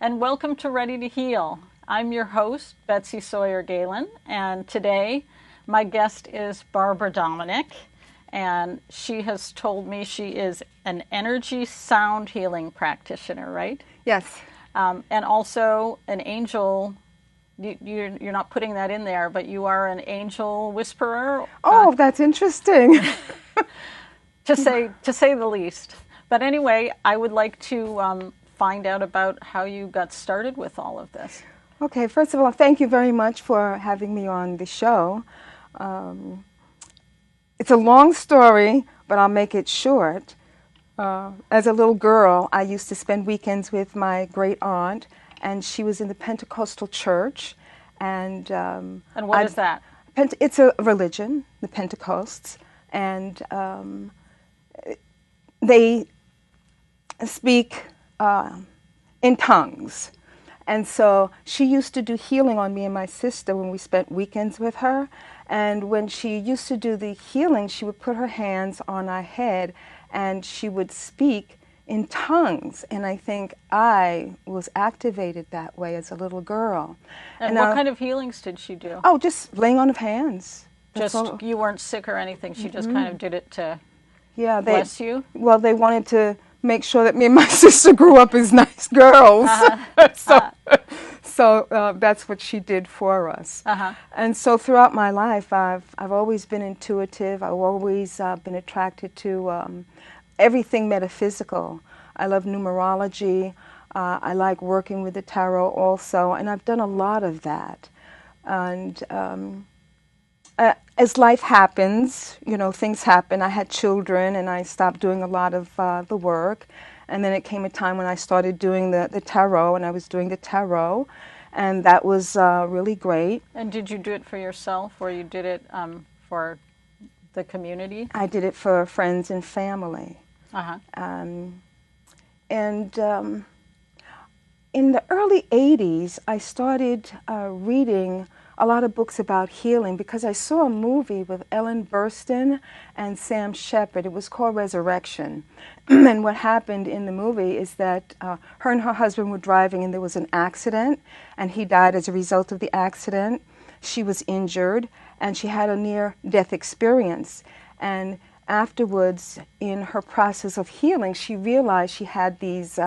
and welcome to Ready to Heal. I'm your host, Betsy Sawyer Galen, and today my guest is Barbara Dominick, and she has told me she is an energy sound healing practitioner, right? Yes. And also an angel. You're not putting that in there, but you are an angel whisperer. Oh, that's interesting. to say the least. But anyway, I would like to find out about how you got started with all of this. Okay, first of all, thank you very much for having me on the show. It's a long story, but I'll make it short. As a little girl, I used to spend weekends with my great aunt, and she was in the Pentecostal church. And what is that? It's a religion, the Pentecosts, and they speak in tongues. And so she used to do healing on me and my sister when we spent weekends with her. And when she used to do the healing, she would put her hands on our head and she would speak in tongues. And I think I was activated that way as a little girl. And what kind of healings did she do? Oh, just laying on of hands. You weren't sick or anything. She just kind of did it to bless you? Well, they wanted to make sure that me and my sister grew up as nice girls. So that's what she did for us. And so throughout my life, I've always been intuitive. I've always been attracted to everything metaphysical. I love numerology. I like working with the tarot also, and I've done a lot of that. And as life happens, you know, things happen. I had children, and I stopped doing a lot of the work. And then it came a time when I started doing the tarot, and I was doing the tarot, and that was really great. And did you do it for yourself, or you did it for the community? I did it for friends and family. In the early 80s, I started reading a lot of books about healing because I saw a movie with Ellen Burstyn and Sam Shepard. It was called Resurrection. And what happened in the movie is that her and her husband were driving and there was an accident, and he died as a result of the accident. She was injured and she had a near-death experience. And afterwards, in her process of healing, she realized she had this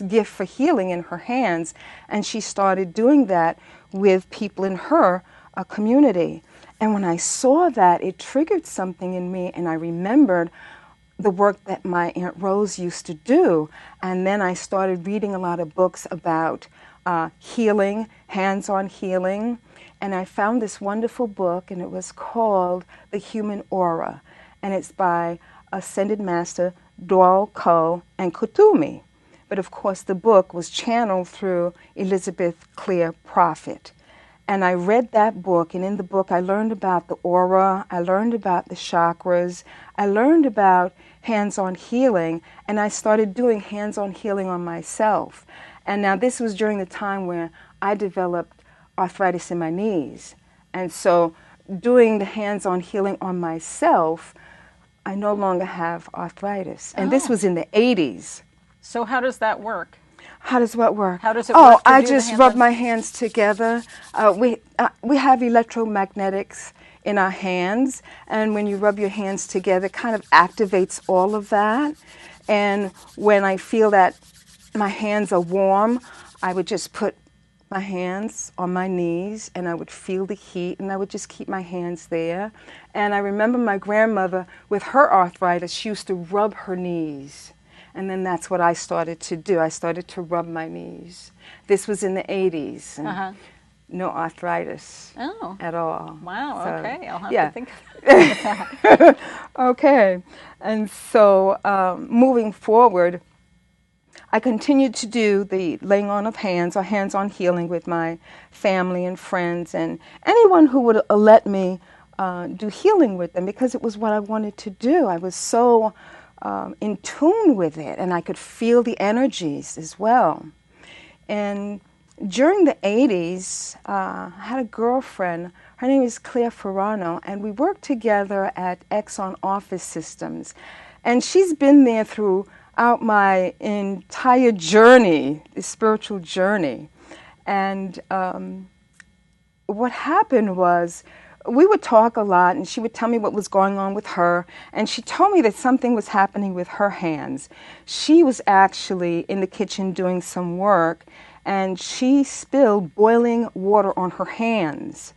gift for healing in her hands, and she started doing that with people in her community. And when I saw that, it triggered something in me, and I remembered the work that my Aunt Rose used to do. And then I started reading a lot of books about healing, hands-on healing, and I found this wonderful book, and it was called The Human Aura. And it's by Ascended Master Doyle Ko and Kutumi. But of course the book was channeled through Elizabeth Clear Prophet. And I read that book, and in the book I learned about the aura, I learned about the chakras, I learned about hands-on healing, and I started doing hands-on healing on myself. And now this was during the time where I developed arthritis in my knees. And so doing the hands-on healing on myself, I no longer have arthritis. And this was in the 80s. So how does that work? How does what work? How does it work? I just rub my hands together. We have electromagnetics in our hands, and when you rub your hands together, it kind of activates all of that. And when I feel that my hands are warm, I would just put my hands on my knees, and I would feel the heat, and I would just keep my hands there. And I remember my grandmother, with her arthritis, she used to rub her knees. And then that's what I started to do. I started to rub my knees. This was in the 80s. And no arthritis at all. Wow, So, okay. I'll have to think of that. Okay. And so moving forward, I continued to do the laying on of hands or hands-on healing with my family and friends and anyone who would let me do healing with them, because it was what I wanted to do. I was so in tune with it, and I could feel the energies as well. And during the 80s, I had a girlfriend. Her name is Claire Ferrano, and we worked together at Exxon Office Systems. And she's been there through out my entire journey, the spiritual journey. And what happened was, we would talk a lot, and she would tell me what was going on with her, and she told me that something was happening with her hands. She was actually in the kitchen doing some work, and she spilled boiling water on her hands,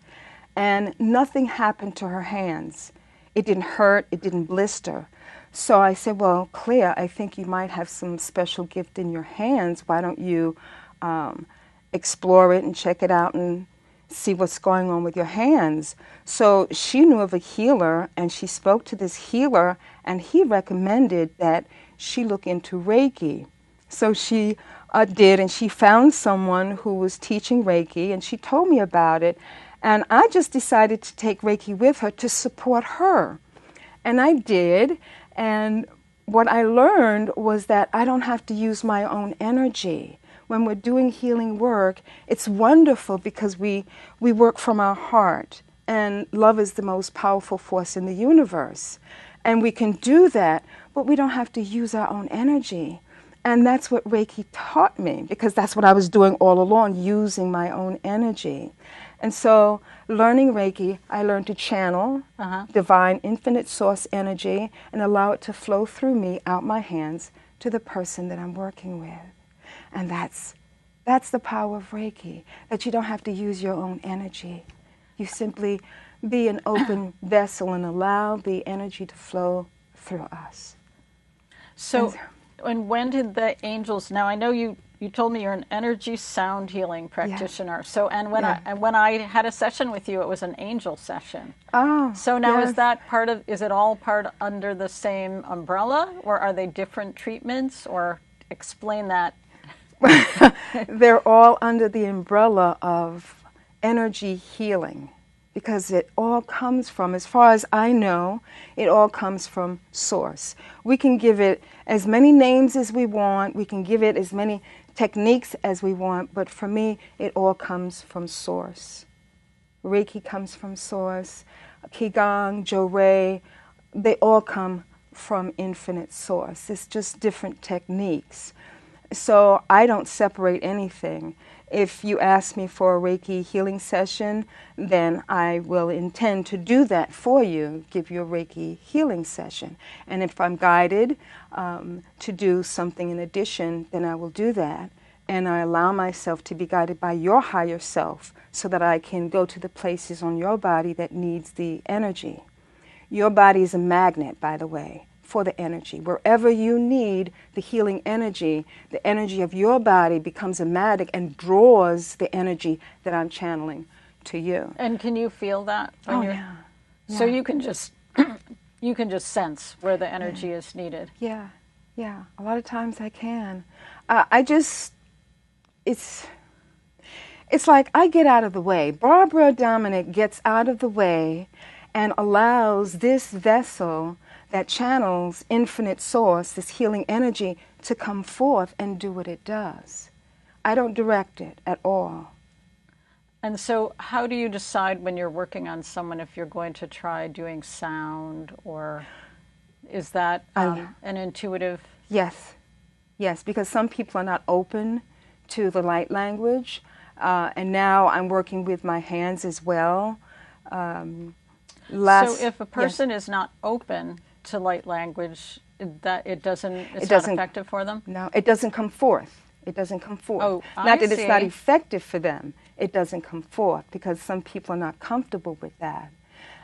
and nothing happened to her hands. It didn't hurt, it didn't blister. So I said, well, Claire, I think you might have some special gift in your hands. Why don't you explore it and check it out and see what's going on with your hands? So she knew of a healer, and she spoke to this healer, and he recommended that she look into Reiki. So she did, and she found someone who was teaching Reiki, and she told me about it, and I just decided to take Reiki with her to support her. And I did, and what I learned was that I don't have to use my own energy. When we're doing healing work, it's wonderful because we work from our heart, and love is the most powerful force in the universe. And we can do that, but we don't have to use our own energy. And that's what Reiki taught me, because that's what I was doing all along, using my own energy. And so, learning Reiki, I learned to channel divine infinite source energy and allow it to flow through me, out my hands, to the person that I'm working with. And that's the power of Reiki, that you don't have to use your own energy. You simply be an open vessel and allow the energy to flow through us. So, and when did the angels, now I know you told me you're an energy sound healing practitioner. Yeah. So, and when I had a session with you, it was an angel session. Oh. So now yes. Is that part of, is it all part under the same umbrella, or are they different treatments, or explain that? They're all under the umbrella of energy healing, because it all comes from, as far as I know, it all comes from Source. We can give it as many names as we want, we can give it as many techniques as we want, but for me, it all comes from Source. Reiki comes from Source, Qigong, Jo-Ray, they all come from infinite Source. It's just different techniques. So I don't separate anything. If you ask me for a Reiki healing session, then I will intend to do that for you, give you a Reiki healing session. And if I'm guided to do something in addition, then I will do that. And I allow myself to be guided by your higher self so that I can go to the places on your body that needs the energy. Your body is a magnet, by the way, for the energy. Wherever you need the healing energy, the energy of your body becomes a magnet and draws the energy that I'm channeling to you. And can you feel that? Yeah. So you can just sense where the energy is needed. Yeah. A lot of times I can. It's like I get out of the way. Barbara Dominick gets out of the way and allows this vessel that channels infinite source, this healing energy, to come forth and do what it does. I don't direct it at all. And so how do you decide when you're working on someone if you're going to try doing sound, or is that an intuitive? Yes, because some people are not open to the light language, and now I'm working with my hands as well. So if a person is not open to light language, that it's not effective for them? No, it doesn't come forth. It doesn't come forth. Oh, not that it's not effective for them. It doesn't come forth because some people are not comfortable with that.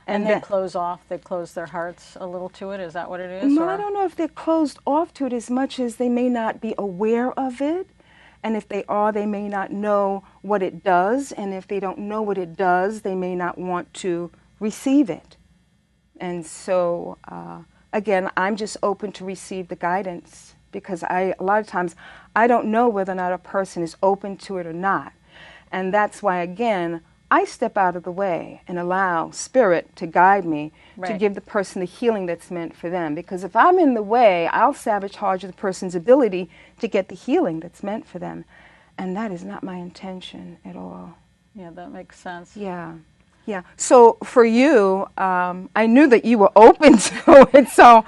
And they close off, they close their hearts a little to it? Is that what it is? No, I don't know if they're closed off to it as much as they may not be aware of it. And if they are, they may not know what it does. And if they don't know what it does, they may not want to receive it. And so, again, I'm just open to receive the guidance, because a lot of times I don't know whether or not a person is open to it or not. And that's why, again, I step out of the way and allow Spirit to guide me to give the person the healing that's meant for them. Because if I'm in the way, I'll sabotage the person's ability to get the healing that's meant for them. And that is not my intention at all. Yeah, that makes sense. Yeah. So for you, I knew that you were open to it. So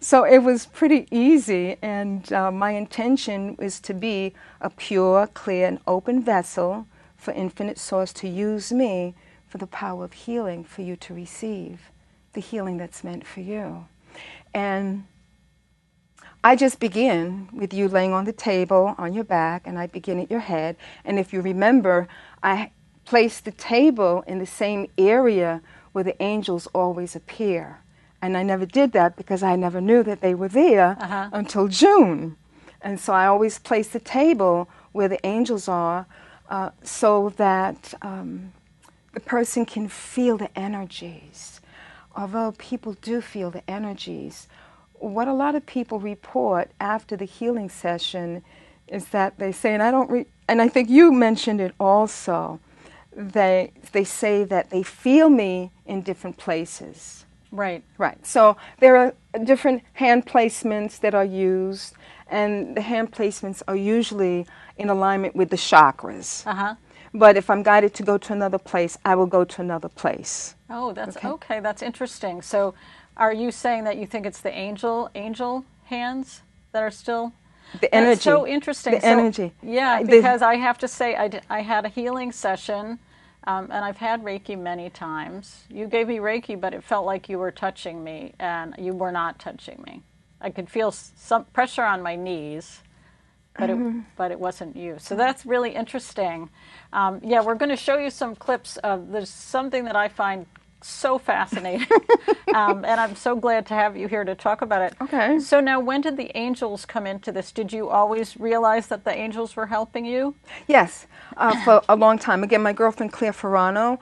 So it was pretty easy, and my intention is to be a pure, clear, and open vessel for Infinite Source to use me for the power of healing, for you to receive the healing that's meant for you. And I just begin with you laying on the table on your back, and I begin at your head. And if you remember, I place the table in the same area where the angels always appear. And I never did that because I never knew that they were there until June. And so I always place the table where the angels are so that the person can feel the energies. Although people do feel the energies, what a lot of people report after the healing session is that they say, and I think you mentioned it also, they say that they feel me in different places. Right. Right. So there are different hand placements that are used, and the hand placements are usually in alignment with the chakras. But if I'm guided to go to another place, I will go to another place. Oh, that's okay. That's interesting. So are you saying that you think it's the angel hands that are still... The energy. That's so interesting. The energy. Yeah, because I have to say I had a healing session, and I've had Reiki many times. You gave me Reiki, but it felt like you were touching me, and you were not touching me. I could feel some pressure on my knees, but it wasn't you. So that's really interesting. Yeah, we're going to show you some clips of, there's something that I find so fascinating, and I'm so glad to have you here to talk about it. Okay. So now, when did the angels come into this? Did you always realize that the angels were helping you? Yes, for a long time. Again, my girlfriend Claire Ferrano,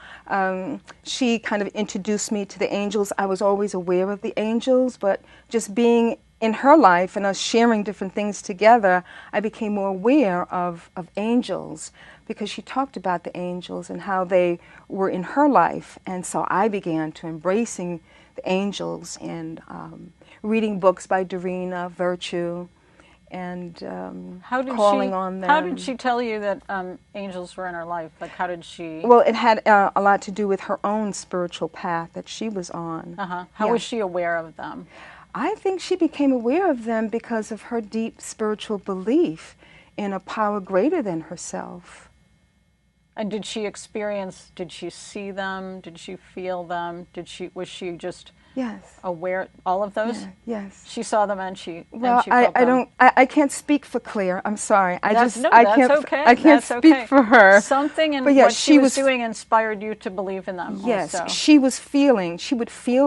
she kind of introduced me to the angels. I was always aware of the angels, but just being in her life and us sharing different things together, I became more aware of angels, because she talked about the angels and how they were in her life. And so I began to embracing the angels and reading books by Dorina Virtue and calling on them. How did she tell you that angels were in her life? Like, how did she... Well, it had a lot to do with her own spiritual path that she was on. How was she aware of them? I think she became aware of them because of her deep spiritual belief in a power greater than herself. And did she see them? Did she feel them? Was she just aware, all of those? Yeah, yes. She saw them and she Well, felt them. I can't speak for Claire. I'm sorry. That's okay. I can't speak for her. Something in what she was doing inspired you to believe in them. Yes, also. she would feel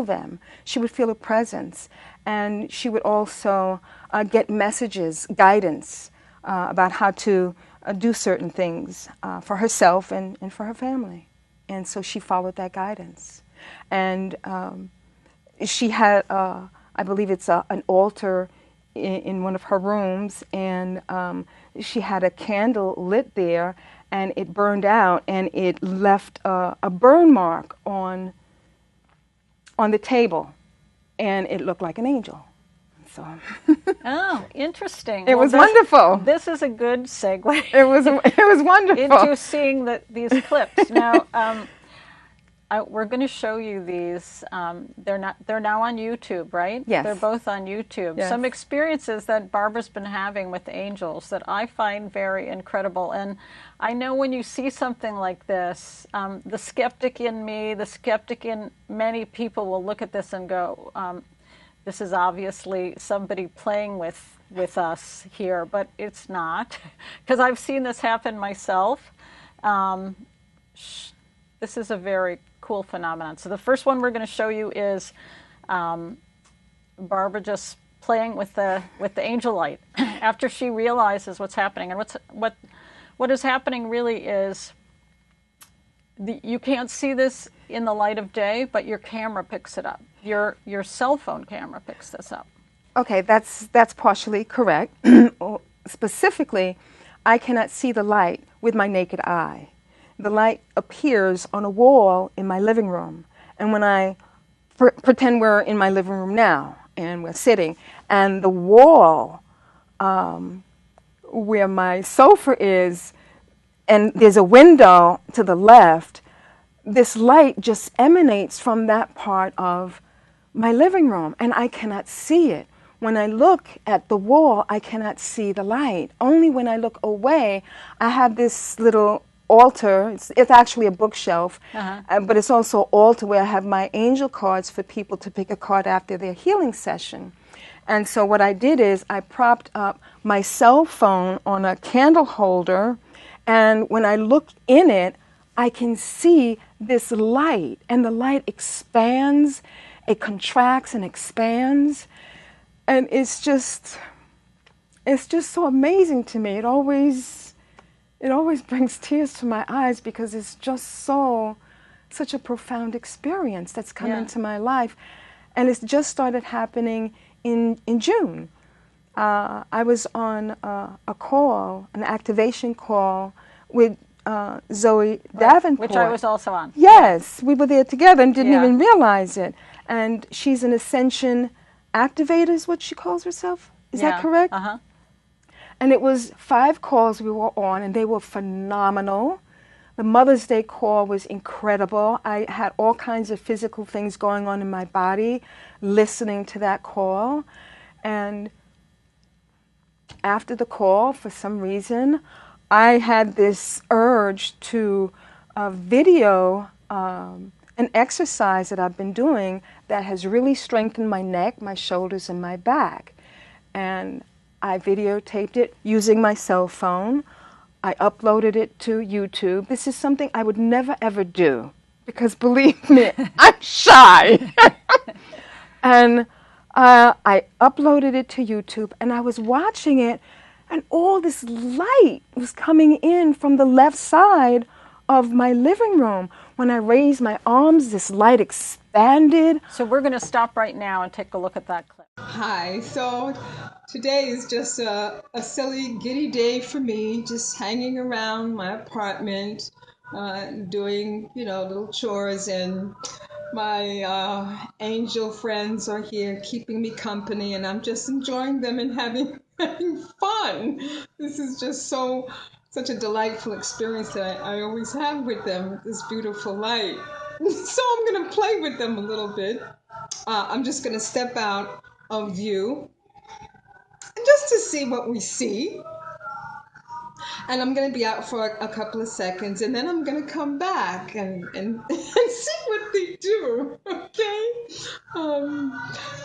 them. She would feel a presence. And she would also get messages, guidance about how to do certain things for herself and for her family. And so she followed that guidance. And she had, I believe it's an altar in one of her rooms, and she had a candle lit there, and it burned out, and it left a burn mark on the table, and it looked like an angel. So. Oh, interesting. It was wonderful. This is a good segue. It was wonderful. Into seeing these clips. Now, we're going to show you these. They're now on YouTube, right? Yes. They're both on YouTube. Yes. Some experiences that Barbara's been having with angels that I find very incredible. And I know when you see something like this, the skeptic in me, the skeptic in many people will look at this and go, this is obviously somebody playing with us here, but it's not, because I've seen this happen myself. This is a very cool phenomenon. So the first one we're going to show you is Barbara just playing with the angel light after she realizes what's happening. And what is happening really is you can't see this in the light of day, but your camera picks it up. Your cell phone camera picks this up. Okay, that's partially correct. Specifically, I cannot see the light with my naked eye. The light appears on a wall in my living room. And when I pretend we're in my living room now and we're sitting, and the wall where my sofa is, and there's a window to the left, this light just emanates from that part of my living room, and I cannot see it. when I look at the wall, I cannot see the light. Only when I look away, I have this little altar. It's actually a bookshelf, but it's also an altar where I have my angel cards for people to pick a card after their healing session. And so what I did is I propped up my cell phone on a candle holder, and when I look in it, I can see this light, and the light expands, it contracts and expands, and it's just so amazing to me. It always brings tears to my eyes because it's just such a profound experience that's come into my life, and it's just started happening in June. I was on a call, an activation call with Zoe Davenport. Which I was also on. Yes, we were there together and didn't even realize it. And she's an ascension activator is what she calls herself. Is that correct? Uh-huh. And it was 5 calls we were on, and they were phenomenal. The Mother's Day call was incredible. I had all kinds of physical things going on in my body listening to that call. And after the call, for some reason, I had this urge to video an exercise that I've been doing that has really strengthened my neck, my shoulders, and my back. And I videotaped it using my cell phone. I uploaded it to YouTube. This is something I would never, ever do because, believe me, I'm shy. And I uploaded it to YouTube, and I was watching it, and all this light was coming in from the left side of my living room. When I raised my arms, this light expanded. So we're going to stop right now and take a look at that clip. Hi, so today is just a silly, giddy day for me, just hanging around my apartment, doing, little chores, and my angel friends are here keeping me company, and I'm just enjoying them and having fun. This is just such a delightful experience that I always have with them, this beautiful light. So I'm going to play with them a little bit. I'm just going to step out of view just to see what we see. And I'm going to be out for a couple of seconds, and then I'm going to come back and see what they do, okay?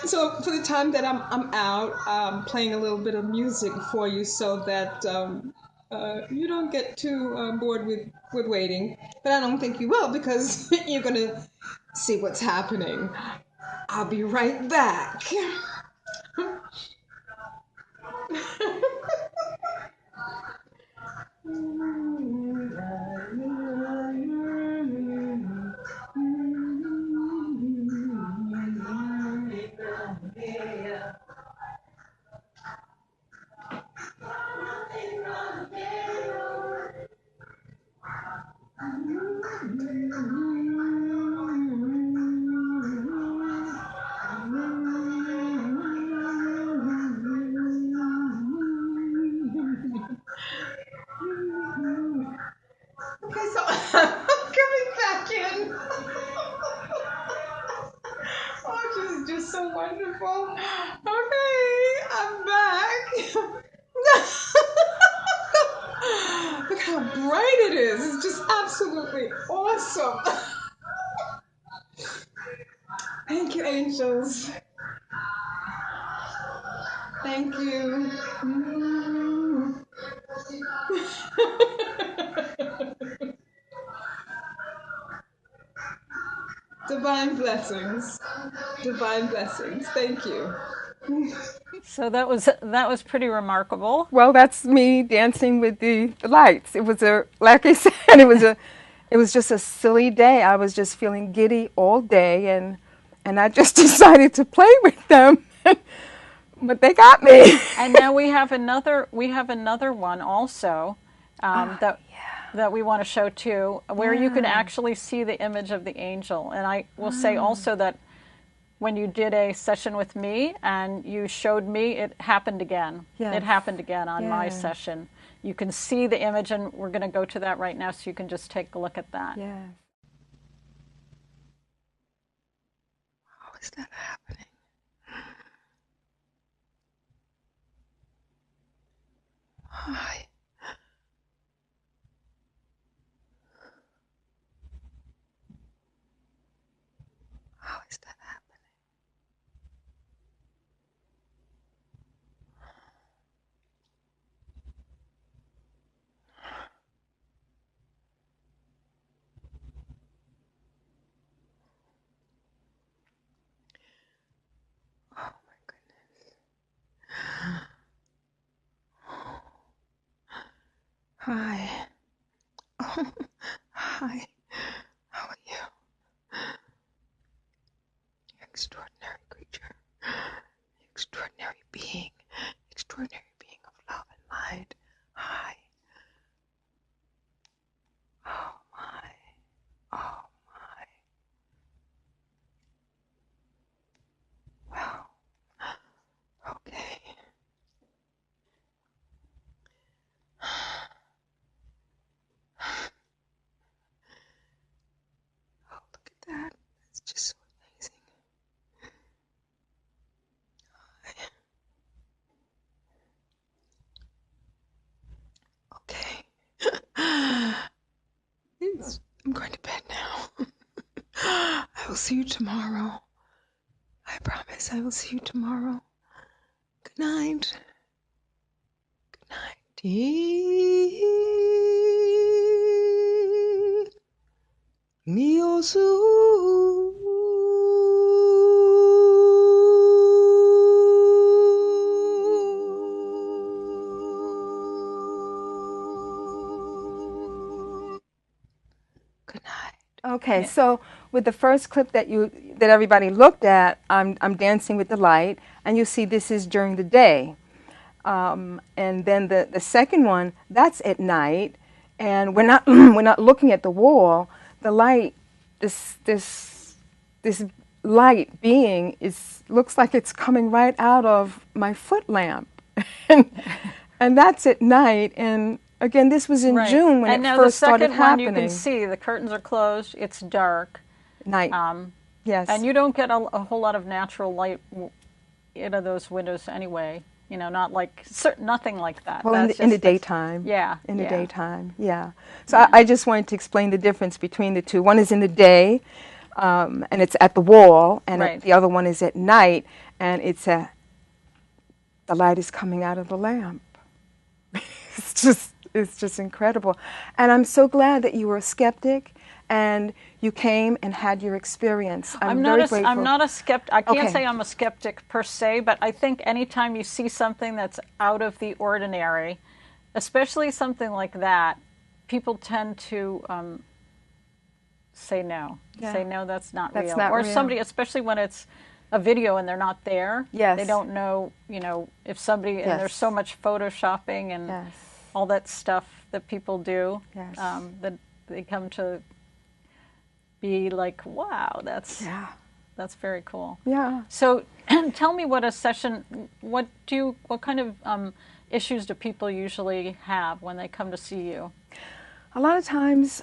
So for the time that I'm out, I'm playing a little bit of music for you so that you don't get too bored with waiting. But I don't think you will, because you're going to see what's happening. I'll be right back. Okay, so I'm coming back in. Oh, this is just so wonderful. Okay, I'm back. Look how bright it is. It's just absolutely awesome. Thank you, angels. Thank you. Divine blessings. Divine blessings. Thank you. So that was pretty remarkable. Well, that's me dancing with the lights. It was like I said, it was just a silly day. I was just feeling giddy all day, and I just decided to play with them. But they got me. And now we have another one also that we want to show too, where you can actually see the image of the angel. And I will say also that when you did a session with me and you showed me, it happened again. Yes. It happened again on my session. You can see the image, and we're going to go to that right now, so you can just take a look at that. Yes. How is that happening? Hi. Hi. How are you? You're an extraordinary creature. Extraordinary being. Extraordinary being of love and light. Hi. Oh my. Oh my. Wow. Okay. Oh, look at that. That's just so amazing. Okay. I'm going to bed now. I will see you tomorrow. I promise I will see you tomorrow. Good night. Good night. Good night. Okay, so with the first clip that everybody looked at, I'm dancing with the light, and you see this is during the day. And then the second one, that's at night, and we're not we're not looking at the wall. The light, this light being looks like it's coming right out of my foot lamp, and that's at night. And again, this was in June when it first started happening. And now the second one, you can see the curtains are closed. It's dark. Night. Yes. And you don't get a whole lot of natural light into those windows anyway. You know, not like nothing like that. Well, in the daytime. Yeah. In the daytime. Yeah. So I just wanted to explain the difference between the two. One is in the day, and it's at the wall, and the other one is at night, and the light is coming out of the lamp. It's just incredible. And I'm so glad that you were a skeptic and you came and had your experience. I'm very grateful. I'm not a skeptic. I can't say I'm a skeptic per se, but I think anytime you see something that's out of the ordinary, especially something like that, people tend to say no. Yeah. Say no, that's not real. Not or real. Somebody, especially when it's a video and they're not there. Yes. They don't know, if somebody, and there's so much photoshopping and all that stuff that people do, that they come to be like, wow, that's very cool. Yeah. So tell me what a session, what kind of issues do people usually have when they come to see you? A lot of times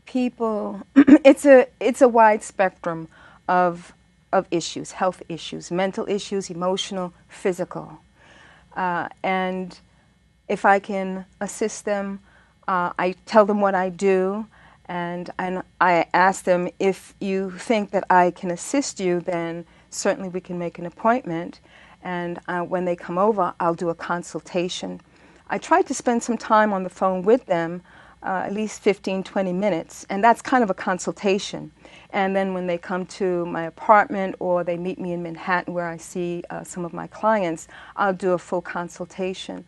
people, it's a wide spectrum of issues, health issues, mental issues, emotional, physical. And if I can assist them, I tell them what I do, and I ask them, if you think that I can assist you, then certainly we can make an appointment. And when they come over, I'll do a consultation. I try to spend some time on the phone with them, at least 15, 20 minutes, and that's kind of a consultation. And then when they come to my apartment or they meet me in Manhattan where I see some of my clients, I'll do a full consultation.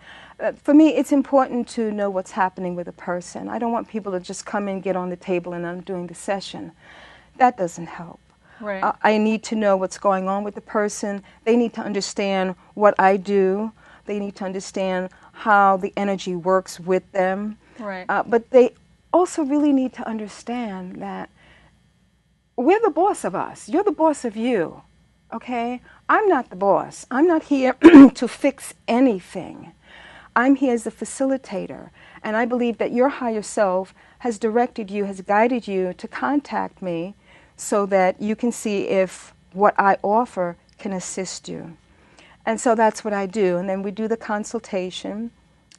For me, it's important to know what's happening with a person. I don't want people to just come in, get on the table, and I'm doing the session. That doesn't help. Right. I need to know what's going on with the person. They need to understand what I do. They need to understand how the energy works with them. Right. But they also really need to understand that we're the boss of us. You're the boss of you, okay? I'm not the boss. I'm not here to fix anything. I'm here as a facilitator, and I believe that your higher self has directed you, has guided you to contact me so that you can see if what I offer can assist you. And so that's what I do. And then we do the consultation,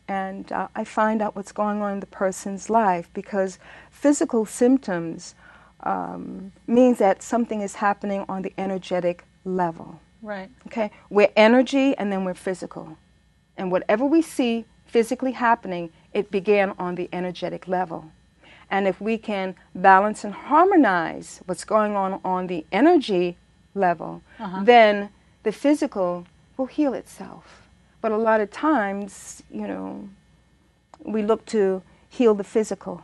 and I find out what's going on in the person's life, because physical symptoms means that something is happening on the energetic level. Right. Okay? We're energy and then we're physical. And whatever we see physically happening, it began on the energetic level. And if we can balance and harmonize what's going on the energy level, then the physical will heal itself. But a lot of times, we look to heal the physical.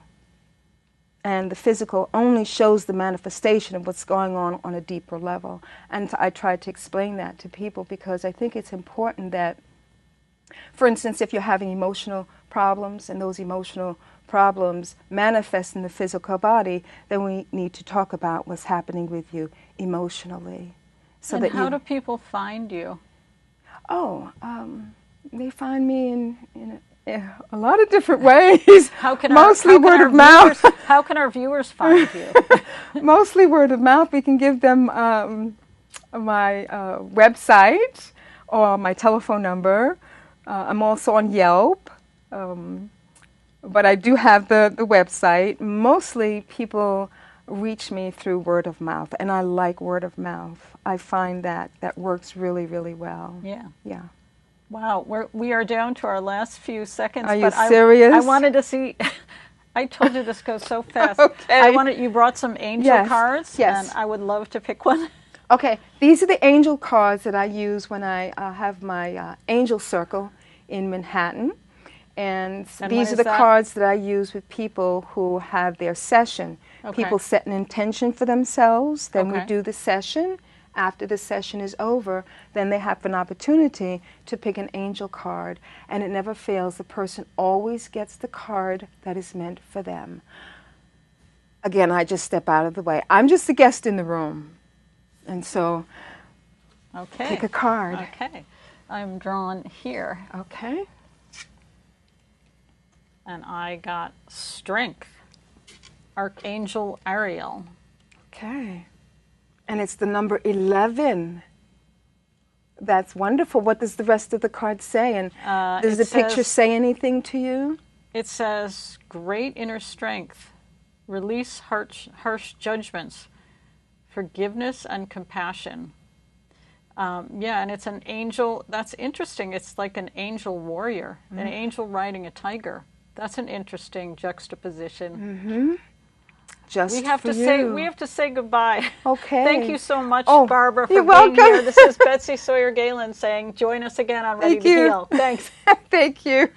And the physical only shows the manifestation of what's going on a deeper level. And I try to explain that to people because I think it's important that, for instance, if you're having emotional problems and those emotional problems manifest in the physical body, then we need to talk about what's happening with you emotionally. So and that how do people find you? Oh, they find me in a lot of different ways. Mostly word of mouth. How can our viewers find you? Mostly word of mouth. We can give them my website or my telephone number. I'm also on Yelp, but I do have the website. Mostly people reach me through word of mouth, and I like word of mouth. I find that works really, really well. Yeah. Yeah. Wow, we are down to our last few seconds. Are you serious? I wanted to see. I told you this goes so fast. Okay. You brought some angel cards, yes. and I would love to pick one. Okay, these are the angel cards that I use when I have my angel circle in Manhattan. And these are the cards that I use with people who have their session. Okay. People set an intention for themselves, then we do the session. After the session is over, then they have an opportunity to pick an angel card, and it never fails. The person always gets the card that is meant for them. Again, I just step out of the way. I'm just a guest in the room, and so pick a card. Okay, I'm drawn here. Okay. And I got Strength, Archangel Ariel. Okay. And it's the number 11. That's wonderful. What does the rest of the card say? And does the picture say anything to you? It says, great inner strength, release harsh judgments, forgiveness and compassion. Yeah, and it's an angel. That's interesting. It's like an angel warrior, an angel riding a tiger. That's an interesting juxtaposition. Mm-hmm. We have to say goodbye. Okay. Thank you so much, Barbara, for being here. This is Betsy Sawyer Galen saying, join us again on Ready to Heal. Thanks. Thank you.